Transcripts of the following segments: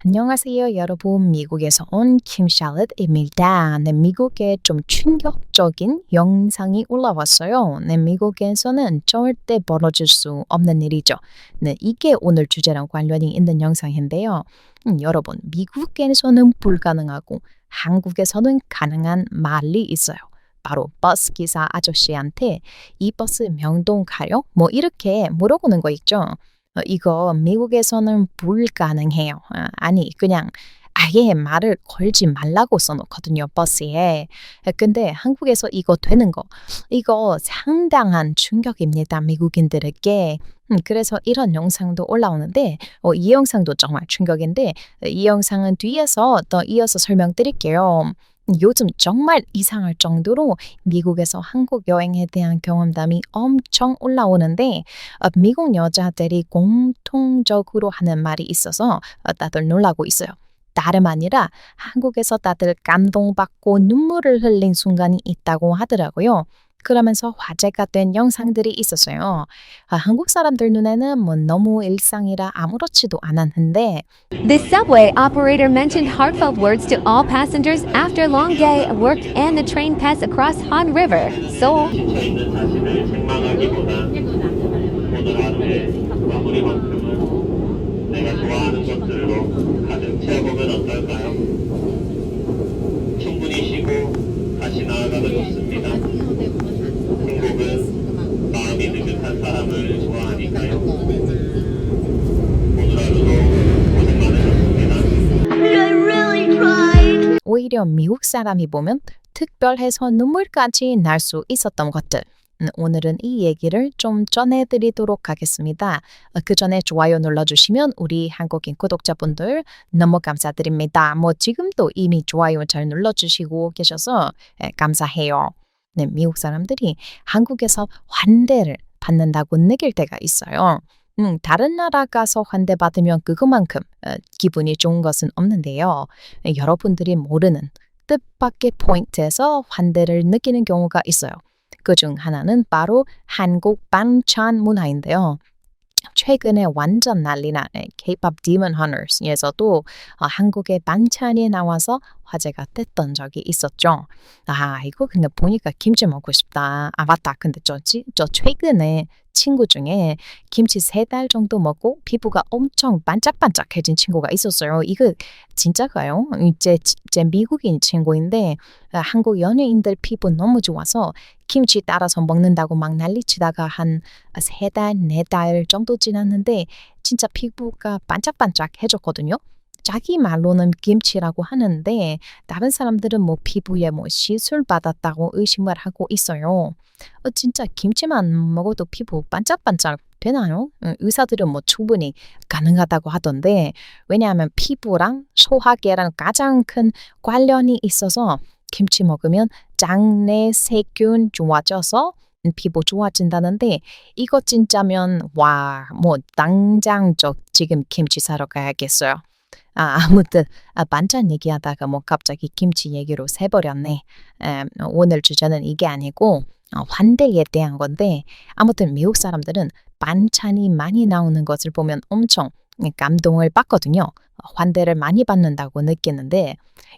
안녕하세요, 여러분. 미국에서 온 김샬럿입니다. 네, 미국에 좀 충격적인 영상이 올라왔어요. 네, 미국에서는 절대 벌어질 수 없는 일이죠. 네, 이게 오늘 주제랑 관련이 있는 영상인데요. 여러분, 미국에서는 불가능하고 한국에서는 가능한 말이 있어요. 바로 버스 기사 아저씨한테 이 버스 명동 가요? 뭐 이렇게 물어보는 거 있죠. 이거 미국에서는 불가능해요. 아니 그냥 아예 말을 걸지 말라고 써놓거든요, 버스에. 근데 한국에서 이거 되는 거, 이거 상당한 충격입니다, 미국인들에게. 그래서 이런 영상도 올라오는데 이 영상도 정말 충격인데 이 영상은 뒤에서 더 이어서 설명드릴게요. 요즘 정말 이상할 정도로 미국에서 한국 여행에 대한 경험담이 엄청 올라오는데 미국 여자들이 공통적으로 하는 말이 있어서 다들 놀라고 있어요. 다름 아니라 한국에서 다들 감동받고 눈물을 흘린 순간이 있다고 하더라고요. 그러면서 화제가 된 영상들이 있었어요. 한국 사람들 눈에는 뭐 너무 일상이라 아무렇지도 않았는데 The subway operator mentioned heartfelt words to all passengers after a long day of work and the train passed across Han River, Seoul. 지쳐있는 자신을 책망하기보다 오늘 하루의 마무리만큼은 내가 좋아하는 것들로 가득 채워보면 어떨까요? 충분히 쉬고 다시 나아가도 좋습니다. 행복은 마음이 느긋한 사람을 좋아하니까요. 오늘 하루도 고생 많으셨습니다. 오히려 미국 사람이 보면 특별해서 눈물까지 날 수 있었던 것들. 오늘은 이 얘기를 좀 전해드리도록 하겠습니다. 그 전에 좋아요 눌러주시면 우리 한국인 구독자분들 너무 감사드립니다. 뭐 지금도 이미 좋아요 잘 눌러주시고 계셔서 감사해요. 네, 미국 사람들이 한국에서 환대를 받는다고 느낄 때가 있어요. 다른 나라 가서 환대받으면 그것만큼 기분이 좋은 것은 없는데요. 여러분들이 모르는 뜻밖의 포인트에서 환대를 느끼는 경우가 있어요. 그중 하나는 바로 한국 반찬 문화인데요. 최근에 완전 난리난 K-pop Demon Hunters에서도 한국의 반찬이 나와서 화제가 됐던 적이 있었죠. 이거 근데 보니까 김치 먹고 싶다. 맞다. 근데 저 최근에 친구 중에 김치 3달 정도 먹고 피부가 엄청 반짝반짝해진 친구가 있었어요. 이거 진짜가요? 제 미국인 친구인데 한국 연예인들 피부 너무 좋아서 김치 따라서 먹는다고 막 난리치다가 한 3달, 4달 정도 지났는데 진짜 피부가 반짝반짝해졌거든요. 자기 말로는 김치라고 하는데 다른 사람들은 뭐 피부에 뭐 시술 받았다고 의심을 하고 있어요. 진짜 김치만 먹어도 피부 반짝반짝 되나요? 의사들은 뭐 충분히 가능하다고 하던데 왜냐하면 피부랑 소화기랑 가장 큰 관련이 있어서 김치 먹으면 장내 세균 좋아져서 피부 좋아진다는데 이거 진짜면 뭐 당장 지금 김치 사러 가야겠어요. 아무튼 반찬 얘기하다가 뭐 갑자기 김치 얘기로 새버렸네. 오늘 주제는 이게 아니고 환대에 대한 건데 아무튼 미국 사람들은 반찬이 많이 나오는 것을 보면 엄청 감동을 받거든요. 환대를 많이 받는다고 느끼는데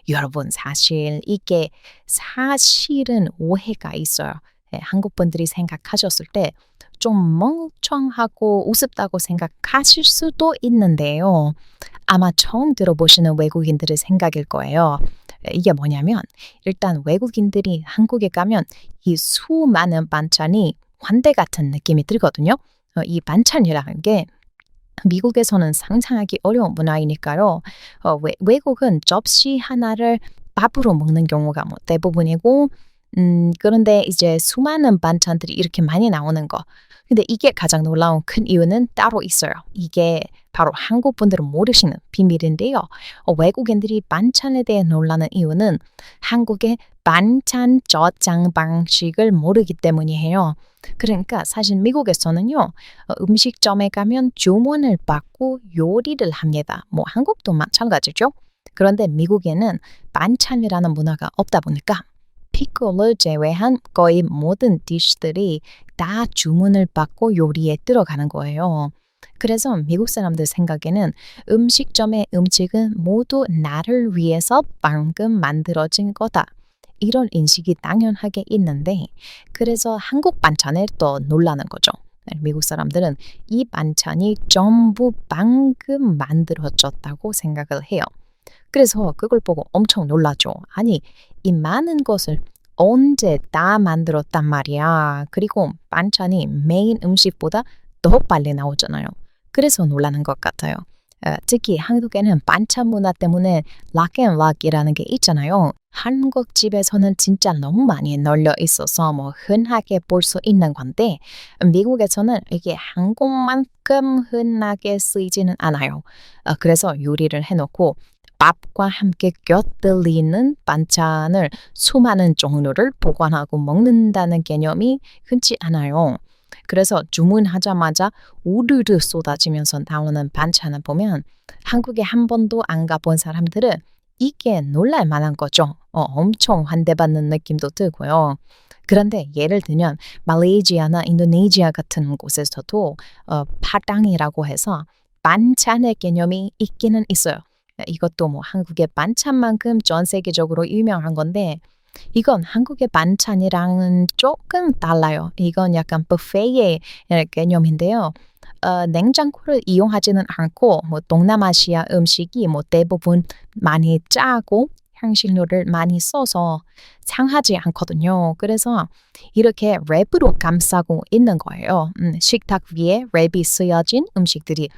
여러분 사실 이게 사실은 오해가 있어요. 한국 분들이 생각하셨을 때 좀 멍청하고 우습다고 생각하실 수도 있는데요. 아마 처음 들어보시는 외국인들의 생각일 거예요. 이게 뭐냐면 일단 외국인들이 한국에 가면 이 수많은 반찬이 환대 같은 느낌이 들거든요. 이 반찬이라는 게 미국에서는 상상하기 어려운 문화이니까요. 외국은 접시 하나를 밥으로 먹는 경우가 뭐 대부분이고 그런데 이제 수많은 반찬들이 이렇게 많이 나오는 거. 근데 이게 가장 놀라운 큰 이유는 따로 있어요. 이게 바로 한국 분들은 모르시는 비밀인데요. 외국인들이 반찬에 대해 놀라는 이유는 한국의 반찬 저장 방식을 모르기 때문이에요. 그러니까 사실 미국에서는요. 음식점에 가면 주문을 받고 요리를 합니다. 뭐 한국도 마찬가지죠. 그런데 미국에는 반찬이라는 문화가 없다 보니까 피클을 제외한 거의 모든 디시들이 다 주문을 받고 요리에 들어가는 거예요. 그래서 미국 사람들 생각에는 음식점의 음식은 모두 나를 위해서 방금 만들어진 거다. 이런 인식이 당연하게 있는데 그래서 한국 반찬에 또 놀라는 거죠. 미국 사람들은 이 반찬이 전부 방금 만들어졌다고 생각을 해요. 그래서 그걸 보고 엄청 놀라죠. 아니, 이 많은 것을 언제 다 만들었단 말이야. 그리고 반찬이 메인 음식보다 더 빨리 나오잖아요. 그래서 놀라는 것 같아요. 특히 한국에는 반찬 문화 때문에 락앤락이라는 게 있잖아요. 한국 집에서는 진짜 너무 많이 널려 있어서 뭐 흔하게 볼 수 있는 건데 미국에서는 이게 한국만큼 흔하게 쓰이지는 않아요. 그래서 요리를 해놓고 밥과 함께 곁들이는 반찬을 수많은 종류를 보관하고 먹는다는 개념이 흔치 않아요. 그래서 주문하자마자 우르르 쏟아지면서 나오는 반찬을 보면 한국에 한 번도 안 가본 사람들은 이게 놀랄 만한 거죠. 엄청 환대받는 느낌도 들고요. 그런데 예를 들면 말레이시아나 인도네시아 같은 곳에서도 파당이라고 해서 반찬의 개념이 있기는 있어요. 이것도 뭐 한국의 반찬만큼 전 세계적으로 유명한 건데 이건 한국의 반찬이랑은 조금 달라요. 이건 약간 뷔페의 개념인데요. 냉장고를 이용하지는 않고 뭐 동남아시아 음식이 뭐 대부분 많이 짜고 향신료를 많이 써서 상하지 않거든요. 그래서 이렇게 랩으로 감싸고 있는 거예요. 식탁 위에 랩이 쓰여진 음식들이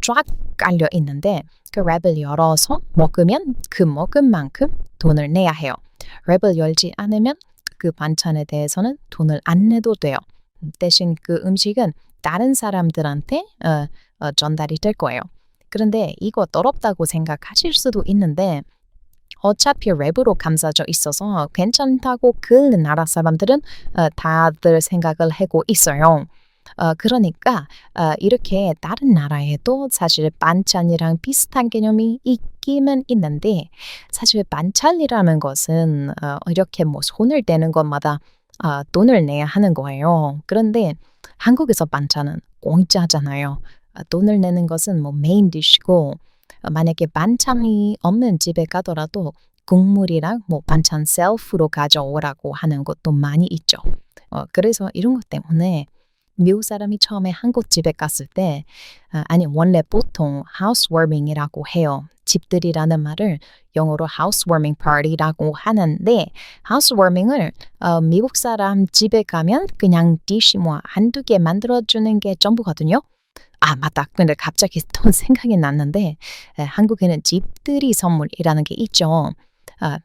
쫙 깔려 있는데 그 랩을 열어서 먹으면 그 먹은 만큼 돈을 내야 해요. 랩을 열지 않으면 그 반찬에 대해서는 돈을 안 내도 돼요. 대신 그 음식은 다른 사람들한테 전달이 될 거예요. 그런데 이거 더럽다고 생각하실 수도 있는데 어차피 랩으로 감싸져 있어서 괜찮다고 그 나라 사람들은 다들 생각을 하고 있어요. 그러니까 이렇게 다른 나라에도 사실 반찬이랑 비슷한 개념이 있기는 있는데 사실 반찬이라는 것은 이렇게 뭐 손을 대는 것마다 돈을 내야 하는 거예요. 그런데 한국에서 반찬은 공짜잖아요. 돈을 내는 것은 뭐 메인 디시고 만약에 반찬이 없는 집에 가더라도 국물이랑 뭐 반찬 셀프로 가져오라고 하는 것도 많이 있죠. 그래서 이런 것 때문에 미국 사람이 처음에 한국 집에 갔을 때 아니 원래 보통 housewarming이라고 해요. 집들이라는 말을 영어로 housewarming party라고 하는데 housewarming을 미국 사람 집에 가면 그냥 디시 뭐 한두 개 만들어주는 게 전부거든요. 아 맞다. 근데 갑자기 또 생각이 났는데 한국에는 집들이 선물이라는 게 있죠.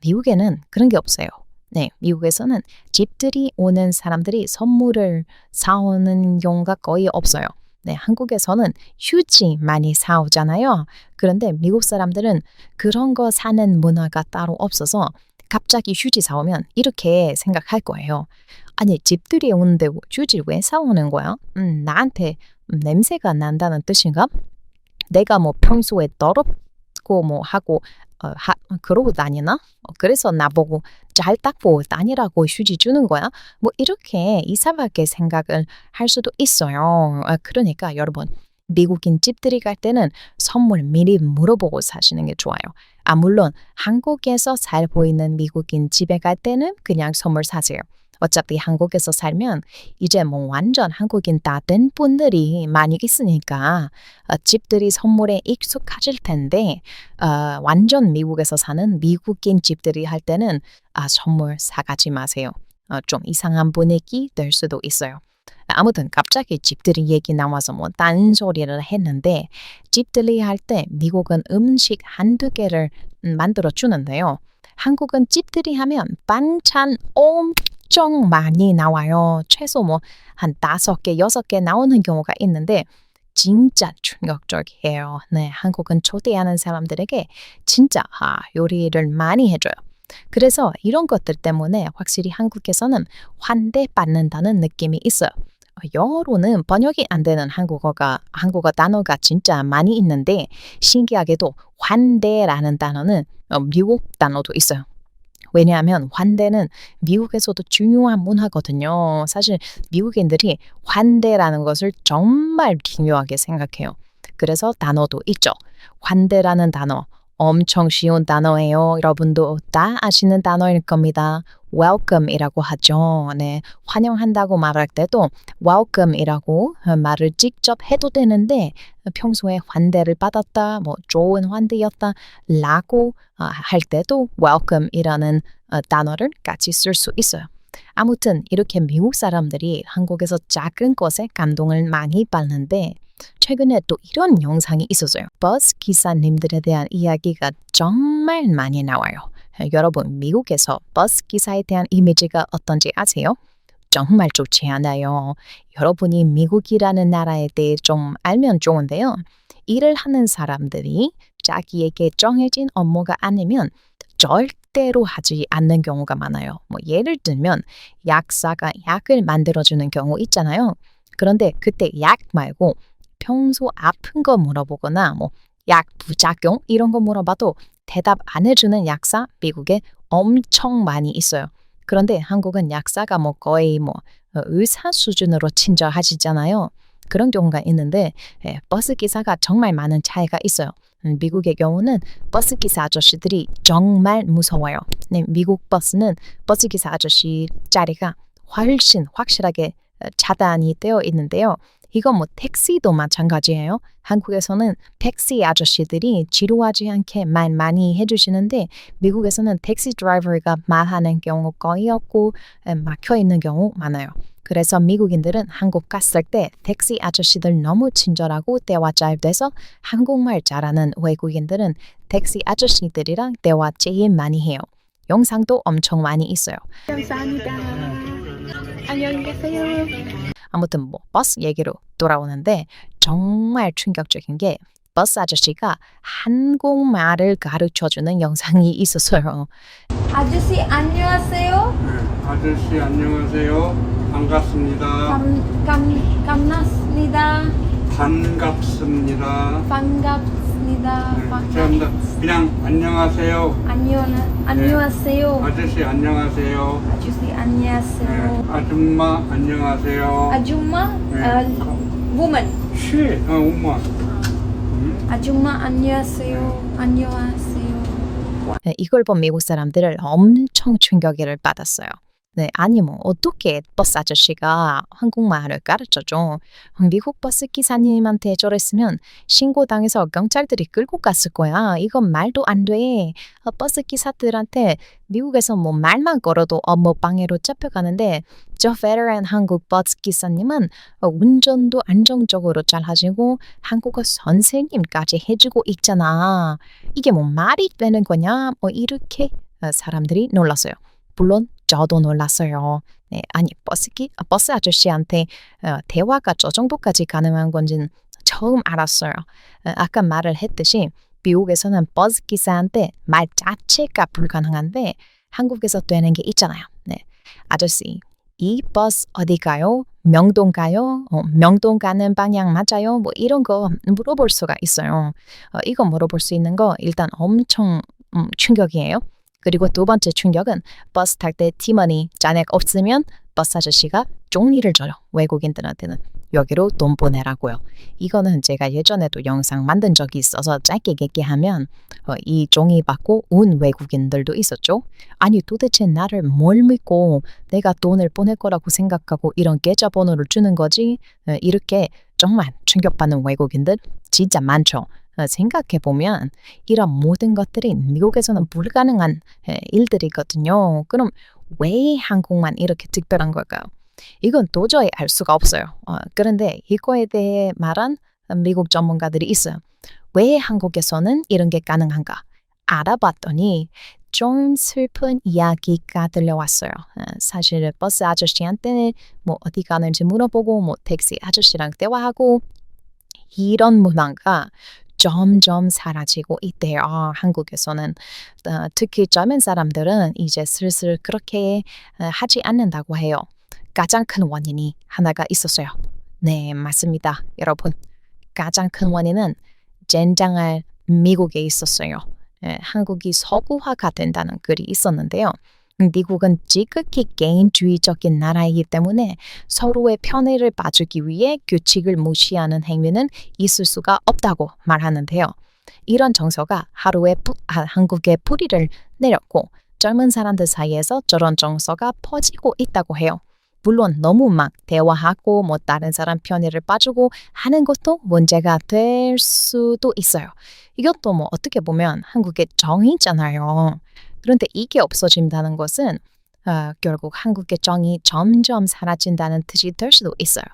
미국에는 그런 게 없어요. 네, 미국에서는 집들이 오는 사람들이 선물을 사오는 경우가 거의 없어요. 네, 한국에서는 휴지 많이 사오잖아요. 그런데 미국 사람들은 그런 거 사는 문화가 따로 없어서 갑자기 휴지 사오면 이렇게 생각할 거예요. 아니, 집들이 오는데 휴지 왜 사오는 거야? 나한테 냄새가 난다는 뜻인가? 내가 뭐 평소에 더럽고 뭐 하고 그러고 다니나? 그래서 나보고 잘 닦고 다니라고 휴지 주는 거야? 뭐 이렇게 이상하게 생각을 할 수도 있어요. 그러니까 여러분 미국인 집들이 갈 때는 선물 미리 물어보고 사시는 게 좋아요. 물론 한국에서 살고 있는 미국인 집에 갈 때는 그냥 선물 사세요. 어차피 한국에서 살면 이제 뭐 완전 한국인 다 된 분들이 많이 있으니까 집들이 선물에 익숙하실 텐데 완전 미국에서 사는 미국인 집들이 할 때는 선물 사가지 마세요. 좀 이상한 분위기 될 수도 있어요. 아무튼 갑자기 집들이 얘기 나와서 뭐 딴소리를 했는데 집들이 할 때 미국은 음식 한두 개를 만들어 주는데요. 한국은 집들이 하면 반찬 엄청 많이 나와요. 최소 뭐 한 5개, 6개 나오는 경우가 있는데 진짜 충격적이에요. 네, 한국은 초대하는 사람들에게 진짜 요리를 많이 해줘요. 그래서 이런 것들 때문에 확실히 한국에서는 환대받는다는 느낌이 있어요. 영어로는 번역이 안 되는 한국어 단어가 진짜 많이 있는데 신기하게도 환대라는 단어는 미국 단어도 있어요. 왜냐하면 환대는 미국에서도 중요한 문화거든요. 사실 미국인들이 환대라는 것을 정말 중요하게 생각해요. 그래서 단어도 있죠. 환대라는 단어 엄청 쉬운 단어예요. 여러분도 다 아시는 단어일 겁니다. welcome이라고 하죠. 네, 환영한다고 말할 때도 welcome이라고 말을 직접 해도 되는데 평소에 환대를 받았다, 뭐 좋은 환대였다 라고 할 때도 welcome이라는 단어를 같이 쓸 수 있어요. 아무튼 이렇게 미국 사람들이 한국에서 작은 것에 감동을 많이 받는데 최근에 또 이런 영상이 있었어요. 버스 기사님들에 대한 이야기가 정말 많이 나와요. 여러분, 미국에서 버스 기사에 대한 이미지가 어떤지 아세요? 정말 좋지 않아요. 여러분이 미국이라는 나라에 대해 좀 알면 좋은데요. 일을 하는 사람들이 자기에게 정해진 업무가 아니면 절대로 하지 않는 경우가 많아요. 뭐 예를 들면 약사가 약을 만들어주는 경우 있잖아요. 그런데 그때 약 말고 평소 아픈 거 물어보거나 뭐 약 부작용 이런 거 물어봐도 대답 안 해주는 약사 미국에 엄청 많이 있어요. 그런데 한국은 약사가 뭐 거의 뭐 의사 수준으로 친절하시잖아요. 그런 경우가 있는데 버스 기사가 정말 많은 차이가 있어요. 미국의 경우는 버스 기사 아저씨들이 정말 무서워요. 네, 미국 버스는 버스 기사 아저씨 자리가 훨씬 확실하게 차단이 되어 있는데요. 이건 뭐 택시도 마찬가지예요. 한국에서는 택시 아저씨들이 지루하지 않게 말 많이 해주시는데 미국에서는 택시 드라이버가 말하는 경우 거의 없고 막혀 있는 경우 많아요. 그래서 미국인들은 한국 갔을 때 택시 아저씨들 너무 친절하고 대화 잘 돼서 한국말 잘하는 외국인들은 택시 아저씨들이랑 대화 제일 많이 해요. 영상도 엄청 많이 있어요. 감사합니다. 안녕히 계세요. 아무튼 뭐 버스 얘기로 돌아오는데 정말 충격적인 게 버스 아저씨가 한국말을 가르쳐주는 영상이 있었어요. 아저씨 안녕하세요. 네, 아저씨 안녕하세요. 반갑습니다. 감사합니다. 반갑습니다. 반갑습니다. 네, 죄송합니다. 그냥 안녕하세요. 안녕하세요. 아저씨 안녕하세요. 아저씨 안녕하세요. 네, 아줌마 안녕하세요. 아줌마 네. woman. 엄마. 아줌마 안녕하세요. 안녕하세요. 네, 이걸 본 미국 사람들을 엄청 충격을 받았어요. 네, 아니 뭐 어떻게 버스 아저씨가 한국말을 가르쳐줘. 미국 버스 기사님한테 저랬으면 신고당해서 경찰들이 끌고 갔을 거야. 이건 말도 안 돼. 버스 기사들한테 미국에서 뭐 말만 걸어도 업무 방해로 잡혀가는데 저 베테랑 한국 버스 기사님은 운전도 안정적으로 잘 하시고 한국어 선생님까지 해주고 있잖아. 이게 뭐 말이 되는 거냐? 뭐 이렇게 사람들이 놀랐어요. 물론 저도 놀랐어요. 네, 아니 버스 아저씨한테 대화가 저 정도까지 가능한 건지는 처음 알았어요. 아까 말을 했듯이 미국에서는 버스 기사한테 말 자체가 불가능한데 한국에서 되는 게 있잖아요. 네, 아저씨 이 버스 어디 가요? 명동 가요? 명동 가는 방향 맞아요? 뭐 이런 거 물어볼 수가 있어요. 이거 물어볼 수 있는 거 일단 엄청 충격이에요. 그리고 두 번째 충격은 버스 탈 때 티머니 잔액 없으면 버스 아저씨가 종이를 줘요. 외국인들한테는 여기로 돈 보내라고요. 이거는 제가 예전에도 영상 만든 적이 있어서 짧게 얘기하면 이 종이 받고 온 외국인들도 있었죠. 아니 도대체 나를 뭘 믿고 내가 돈을 보낼 거라고 생각하고 이런 계좌번호를 주는 거지? 이렇게 정말 충격받는 외국인들 진짜 많죠. 생각해보면 이런 모든 것들이 미국에서는 불가능한 일들이거든요. 그럼 왜 한국만 이렇게 특별한 걸까요? 이건 도저히 알 수가 없어요. 그런데 이거에 대해 말한 미국 전문가들이 있어요. 왜 한국에서는 이런 게 가능한가? 알아봤더니 좀 슬픈 이야기가 들려왔어요. 사실 버스 아저씨한테 뭐 어디 가는지 물어보고 뭐 택시 아저씨랑 대화하고 이런 문화가 점점 사라지고 있대요. 한국에서는 특히 젊은 사람들은 이제 슬슬 그렇게 하지 않는다고 해요. 가장 큰 원인이 하나가 있었어요. 네, 맞습니다. 여러분. 가장 큰 원인은 젠장할 미국에 있었어요. 한국이 서구화가 된다는 글이 있었는데요. 미국은 지극히 개인주의적인 나라이기 때문에 서로의 편의를 봐주기 위해 규칙을 무시하는 행위는 있을 수가 없다고 말하는데요. 이런 정서가 한국에 뿌리를 내렸고 젊은 사람들 사이에서 저런 정서가 퍼지고 있다고 해요. 물론 너무 막 대화하고 다른 사람 편의를 봐주고 하는 것도 문제가 될 수도 있어요. 이것도 어떻게 보면 한국의 정이잖아요. 그런데 이게 없어진다는 것은 결국 한국의 정이 점점 사라진다는 뜻이 될 수도 있어요.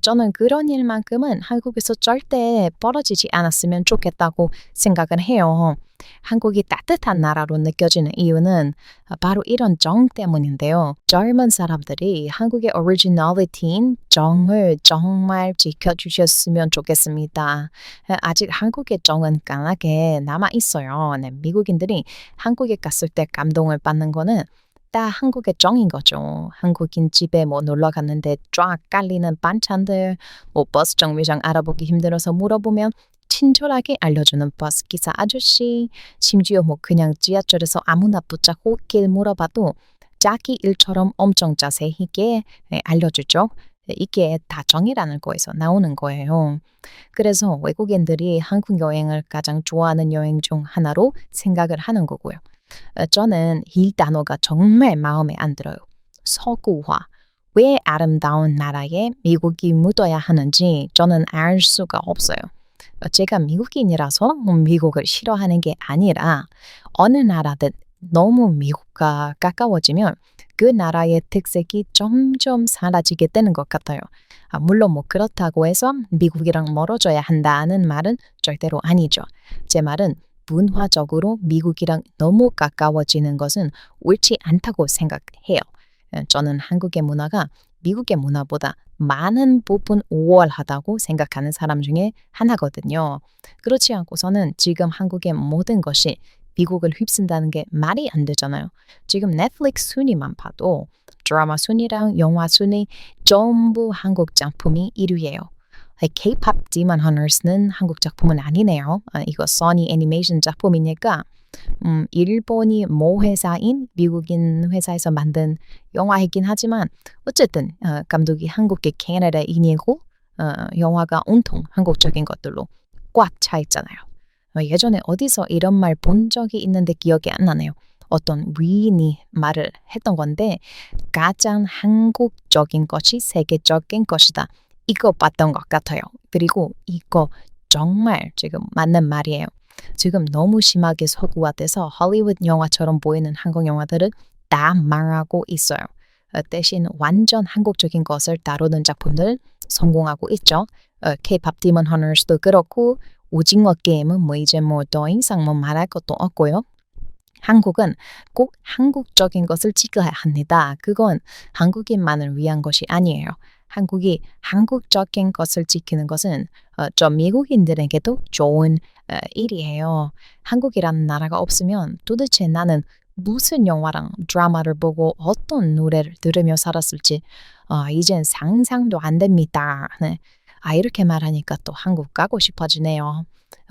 저는 그런 일만큼은 한국에서 절대 벌어지지 않았으면 좋겠다고 생각을 해요. 한국이 따뜻한 나라로 느껴지는 이유는 바로 이런 정 때문인데요. 젊은 사람들이 한국의 오리지널리티인 정을 정말 지켜주셨으면 좋겠습니다. 아직 한국의 정은 강하게 남아있어요. 미국인들이 한국에 갔을 때 감동을 받는 거는 다 한국의 정인 거죠. 한국인 집에 놀러 갔는데 쫙 깔리는 반찬들, 버스 정류장 알아보기 힘들어서 물어보면 친절하게 알려주는 버스 기사 아저씨, 심지어 그냥 지하철에서 아무나 붙잡고 길 물어봐도 자기 일처럼 엄청 자세히 있게 알려주죠. 이게 다 정이라는 거에서 나오는 거예요. 그래서 외국인들이 한국 여행을 가장 좋아하는 여행 중 하나로 생각을 하는 거고요. 저는 이 단어가 정말 마음에 안 들어요. 서구화. 왜 아름다운 나라에 미국이 묻어야 하는지 저는 알 수가 없어요. 제가 미국인이라서 미국을 싫어하는 게 아니라 어느 나라든 너무 미국과 가까워지면 그 나라의 특색이 점점 사라지게 되는 것 같아요. 물론 그렇다고 해서 미국이랑 멀어져야 한다는 말은 절대로 아니죠. 제 말은 문화적으로 미국이랑 너무 가까워지는 것은 옳지 않다고 생각해요. 저는 한국의 문화가 미국의 문화보다 많은 부분 우월하다고 생각하는 사람 중에 하나거든요. 그렇지 않고서는 지금 한국의 모든 것이 미국을 휩쓴다는 게 말이 안 되잖아요. 지금 넷플릭스 순위만 봐도 드라마 순위랑 영화 순위 전부 한국 작품이 1위예요. K-pop Demon Hunters는 한국 작품은 아니네요. 이거 소니 애니메이션 작품이니까 일본이 모 회사인 미국인 회사에서 만든 영화이긴 하지만 어쨌든 감독이 한국의 캐나다인이고 영화가 온통 한국적인 것들로 꽉 차 있잖아요. 예전에 어디서 이런 말 본 적이 있는데 기억이 안 나네요. 어떤 위인이 말을 했던 건데 가장 한국적인 것이 세계적인 것이다. 이거 봤던 것 같아요. 그리고 이거 정말 지금 맞는 말이에요. 지금 너무 심하게 서구화돼서 할리우드 영화처럼 보이는 한국 영화들은 다 망하고 있어요. 대신 완전 한국적인 것을 다루는 작품들은 성공하고 있죠. K-pop Demon Hunters도 그렇고 오징어 게임은 이제 더 이상 말할 것도 없고요. 한국은 꼭 한국적인 것을 찍어야 합니다. 그건 한국인만을 위한 것이 아니에요. 한국이 한국적인 것을 지키는 것은 저 미국인들에게도 좋은 일이에요. 한국이라는 나라가 없으면 도대체 나는 무슨 영화랑 드라마를 보고 어떤 노래를 들으며 살았을지 이젠 상상도 안 됩니다. 네. 이렇게 말하니까 또 한국 가고 싶어지네요.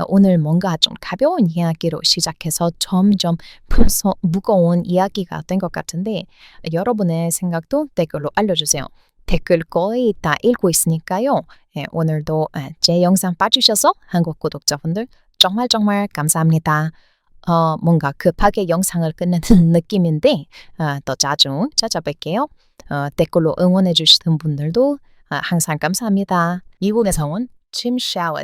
오늘 뭔가 좀 가벼운 이야기로 시작해서 점점 무거운 이야기가 된 것 같은데 여러분의 생각도 댓글로 알려주세요. 댓글 거의 다 읽고 있으니까요. 오늘도 제 영상 봐주셔서 한국 구독자분들 정말 감사합니다. 뭔가 급하게 영상을 끝내는 느낌인데 더 자주 찾아뵐게요. 댓글로 응원해 주시는 분들도 항상 감사합니다. 미국에서 온 침 샤워